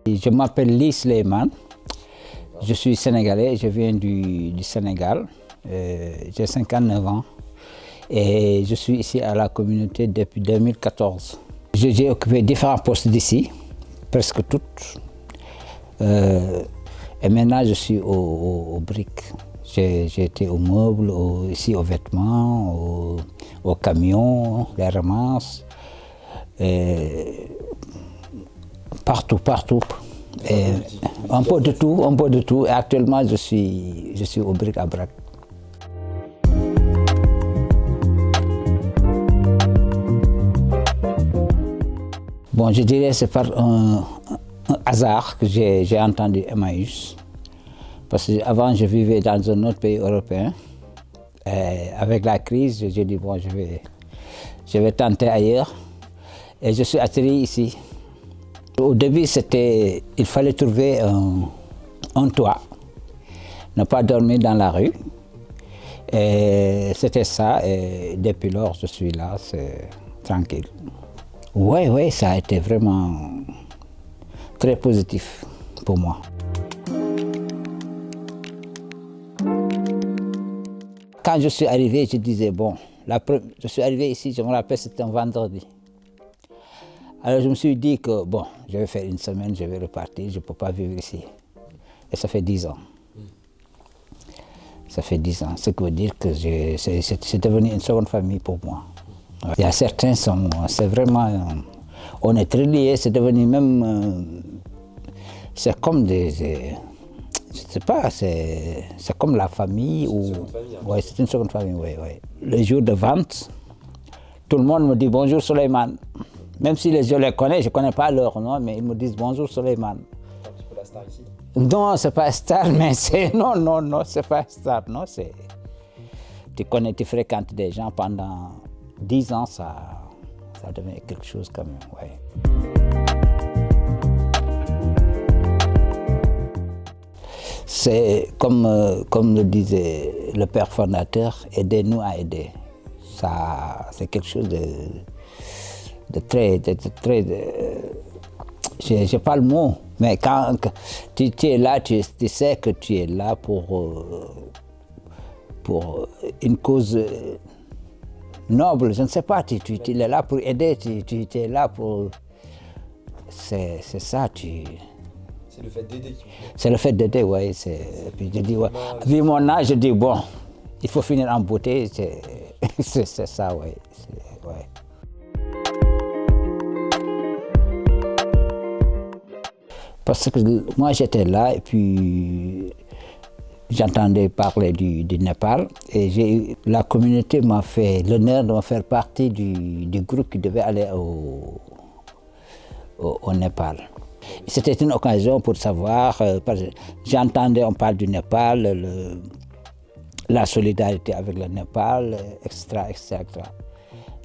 Je m'appelle Ly Souleymane, je suis sénégalais, je viens du Sénégal, j'ai 59 ans et je suis ici à la communauté depuis 2014. J'ai occupé différents postes d'ici, presque toutes, et maintenant je suis aux briques. J'ai été aux meubles, ici aux vêtements, aux camions, les ramasses, partout. Et un peu de tout. Et actuellement, je suis au bric-à-brac. Bon, je dirais que c'est par un hasard que j'ai entendu Emmaüs. Parce qu'avant, je vivais dans un autre pays européen. Et avec la crise, j'ai dit, bon, je vais tenter ailleurs. Et je suis atterri ici. Au début, il fallait trouver un toit, ne pas dormir dans la rue. Et c'était ça, et depuis lors, je suis là, c'est tranquille. Oui, ça a été vraiment très positif pour moi. Quand je suis arrivé, je disais, bon, je suis arrivé ici, je me rappelle, c'était un vendredi. Alors je me suis dit que, bon, je vais faire une semaine, je vais repartir, je ne peux pas vivre ici. Et ça fait 10 ans. Ça fait 10 ans, ce qui veut dire que c'est devenu une seconde famille pour moi. Il y a certains, c'est vraiment, on est très liés, c'est devenu même, c'est comme je ne sais pas, c'est comme la famille. Oui, c'est une seconde famille, oui. Le jour de vente, tout le monde me dit bonjour Souleymane. Même si je les connais, je ne connais pas leur nom, mais ils me disent bonjour Souleymane. C'est un petit peu la star ici. Non, ce n'est pas star, mais c'est. Non, ce n'est pas star. Non, c'est. Tu fréquentes des gens pendant 10 ans, ça devient quelque chose quand même, ouais. C'est comme le disait le père fondateur, aidez-nous à aider. Ça, c'est quelque chose de très. Je n'ai pas le mot, mais quand tu es là, tu sais que tu es là pour une cause noble. Je ne sais pas, tu es là pour aider, tu es là pour. C'est ça, C'est le fait d'aider. C'est le fait d'aider, oui. Puis je dis, ouais. Vu mon âge, je dis, bon, il faut finir en beauté, c'est ça, oui. Ouais. Parce que moi, j'étais là et puis j'entendais parler du Népal et la communauté m'a fait l'honneur de me faire partie du groupe qui devait aller au Népal. C'était une occasion pour savoir, j'entendais, on parle du Népal, la solidarité avec le Népal, etc.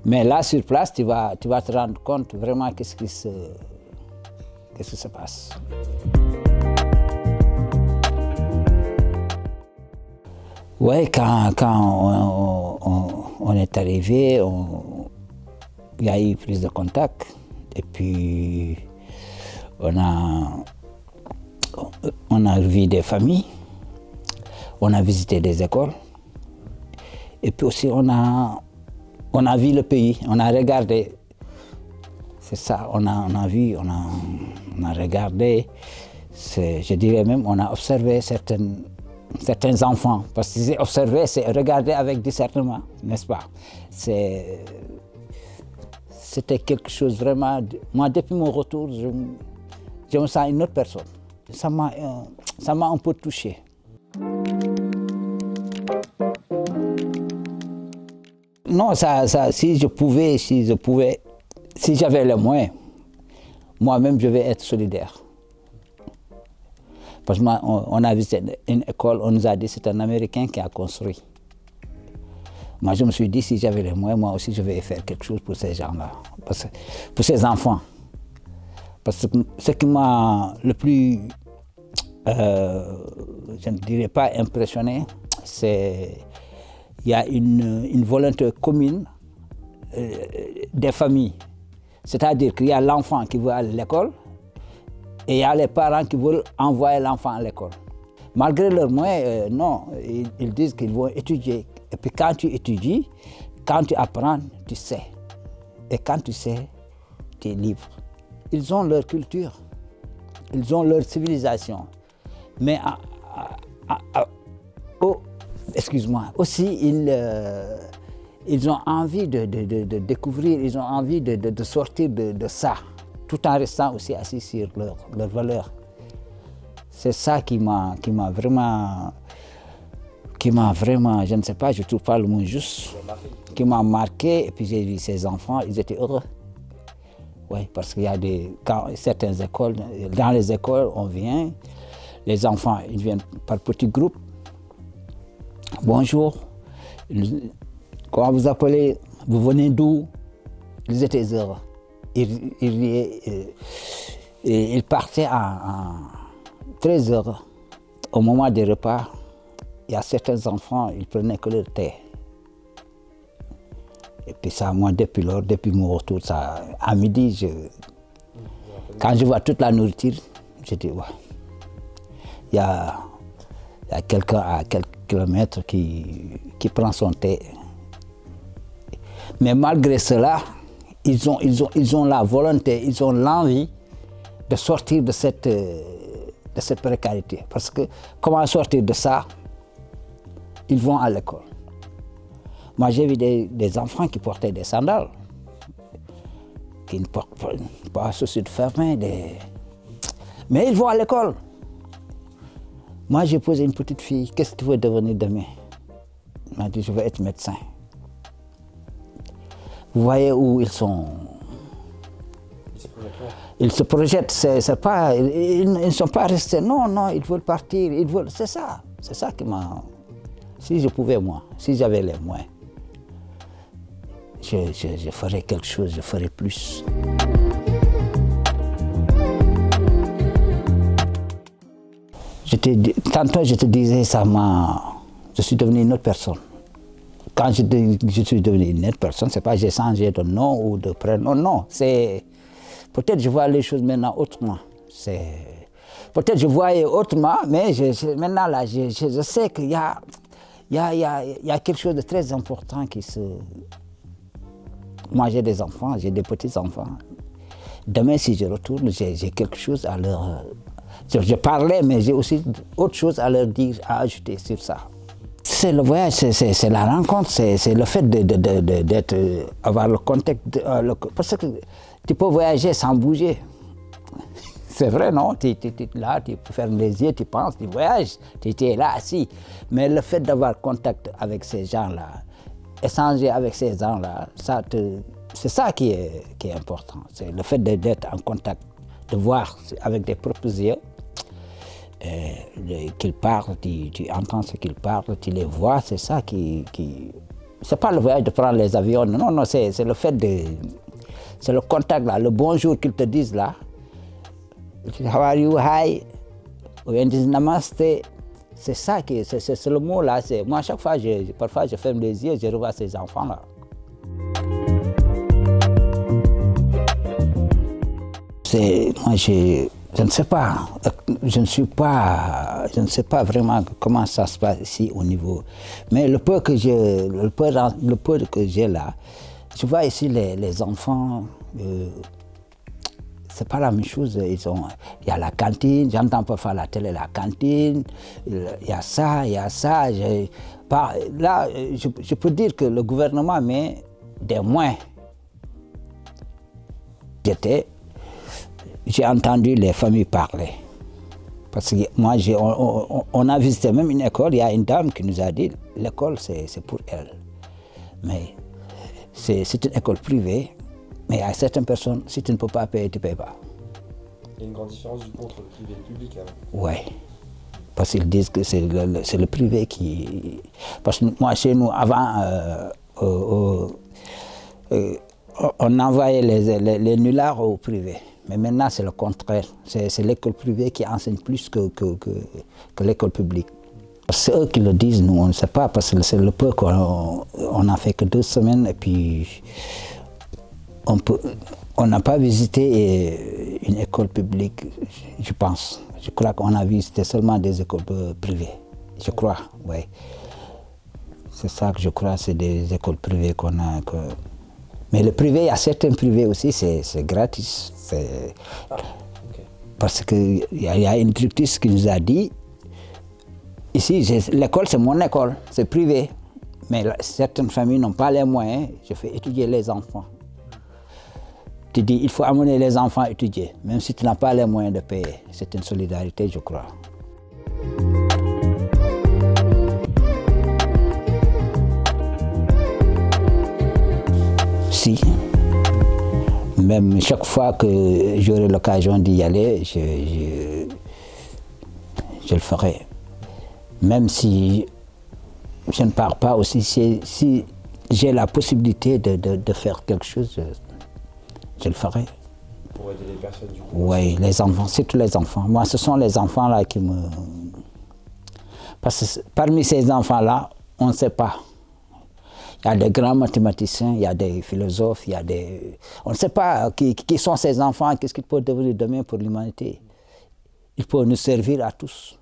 Mais là, sur place, tu vas te rendre compte vraiment qu'est-ce qui se passe. Oui, quand on est arrivé, il y a eu prise de contact et puis on a vu des familles, on a visité des écoles et puis aussi on a vu le pays, on a regardé. C'est ça, on a vu, on a regardé, je dirais même, on a observé certains enfants. Parce que observer, c'est regarder avec discernement, n'est-ce pas? C'était quelque chose vraiment. Moi, depuis mon retour, je me sens une autre personne. Ça m'a un peu touché. Non, si j'avais les moyens, moi-même, je vais être solidaire. Parce qu'on a visité une école, on nous a dit que c'est un Américain qui a construit. Moi, je me suis dit, si j'avais les moyens, moi aussi, je vais faire quelque chose pour ces gens-là, pour ces enfants. Parce que ce qui m'a le plus, je ne dirais pas impressionné, c'est qu'il y a une volonté commune des familles. C'est-à-dire qu'il y a l'enfant qui veut aller à l'école, Et il y a les parents qui veulent envoyer l'enfant à l'école. Malgré leurs moyens, non, ils disent qu'ils vont étudier. Et puis quand tu étudies, quand tu apprends, tu sais. Et quand tu sais, tu es libre. Ils ont leur culture, ils ont leur civilisation. Mais excuse-moi, aussi ils ont envie de découvrir, ils ont envie de sortir de ça, tout en restant aussi assis sur leurs valeurs. C'est ça qui m'a vraiment, je ne sais pas, je ne trouve pas le mot juste, qui m'a marqué. Et puis j'ai vu ces enfants, ils étaient heureux. Oui, parce qu'il y a certaines écoles, dans les écoles, on vient, les enfants, ils viennent par petits groupes. Bonjour, comment vous appelez, vous venez d'où? Ils étaient heureux. Ils partaient très heureux. Au moment des repas, il y a certains enfants, ils prenaient que leur thé. Et puis ça, moi, depuis mon retour, ça, à midi, quand je vois toute la nourriture, je dis, ouais, il y a quelqu'un à quelques kilomètres qui prend son thé. Mais malgré cela, ils ont la volonté, ils ont l'envie de sortir de cette précarité. Parce que comment sortir de ça? Ils vont à l'école. Moi, j'ai vu des enfants qui portaient des sandales, qui ne portent pas chaussures fermées, mais ils vont à l'école. Moi, j'ai posé une petite fille, qu'est-ce que tu veux devenir demain? Elle m'a dit, je veux être médecin. Vous voyez où ils sont? Ils se projettent, c'est pas, ils ne sont pas restés, non, ils veulent partir, c'est ça qui m'a... Si je pouvais, moi, si j'avais les moyens, je ferais quelque chose, je ferais plus. Tantôt, je te disais, je suis devenu une autre personne. Quand je suis devenu une autre personne, c'est pas j'ai changé de nom ou de prénom, non, c'est... Peut-être je vois les choses maintenant autrement. Peut-être je voyais autrement, mais maintenant, là, je sais qu'il y a quelque chose de très important qui se... Moi, j'ai des enfants, j'ai des petits-enfants. Demain, si je retourne, j'ai quelque chose à leur... Je parlais, mais j'ai aussi autre chose à leur dire, à ajouter sur ça. C'est le voyage, c'est la rencontre, c'est le fait d'avoir le contact. Parce que tu peux voyager sans bouger. C'est vrai, non? Tu es là, tu fermes les yeux, tu penses, tu voyages, tu es là assis. Mais le fait d'avoir contact avec ces gens-là, échanger avec ces gens-là, c'est ça qui est important. C'est le fait d'être en contact, de voir avec tes propres yeux qu'ils parlent, tu entends ce qu'ils parlent, tu les vois, c'est ça qui... C'est pas le voyage de prendre les avions, non, c'est le fait c'est le contact là, le bonjour qu'ils te disent là. How are you? Hi. Ou ils disent namaste. C'est ça c'est le mot là. Moi, à chaque fois, parfois, je ferme les yeux, je revois ces enfants là. Moi, je ne sais pas. Je ne sais pas vraiment comment ça se passe ici au niveau. Mais le peu que j'ai là, je vois ici les enfants. C'est pas la même chose. Il y a la cantine, j'entends parfois à la télé la cantine, il y a ça. Là, je peux dire que le gouvernement met des moyens. J'ai entendu les familles parler. Parce que moi, on a visité même une école, il y a une dame qui nous a dit l'école, c'est pour elle. Mais c'est une école privée. Mais à certaines personnes, si tu ne peux pas payer, tu ne payes pas. Il y a une grande différence du coup entre le privé et le public alors. Oui. Parce qu'ils disent que c'est le privé qui... Parce que moi, chez nous, avant, on envoyait les nullards au privé. Mais maintenant, c'est le contraire. C'est l'école privée qui enseigne plus que l'école publique. C'est eux qui le disent, nous, on ne sait pas, parce que c'est le peu qu'on n'a fait que 2 semaines, et puis... On n'a pas visité une école publique, je pense. Je crois qu'on a vu, c'était seulement des écoles privées. Je crois, oui. C'est ça que je crois, c'est des écoles privées qu'on a. Mais le privé, il y a certains privés aussi, c'est gratis. Parce qu'il y a une directrice qui nous a dit, ici, l'école, c'est mon école, c'est privé. Mais certaines familles n'ont pas les moyens, je fais étudier les enfants. Tu dis, il faut amener les enfants à étudier, même si tu n'as pas les moyens de payer. C'est une solidarité, je crois. Si. Même chaque fois que j'aurai l'occasion d'y aller, je le ferai. Même si je ne pars pas aussi, si j'ai la possibilité de faire quelque chose, je le ferai. Pour aider les personnes du coup. Oui, les enfants, surtout les enfants. Moi, ce sont les enfants là qui me... Parce que parmi ces enfants-là, on ne sait pas. Il y a des grands mathématiciens, il y a des philosophes, il y a des... On ne sait pas qui sont ces enfants, qu'est-ce qu'ils peuvent devenir demain pour l'humanité. Ils peuvent nous servir à tous.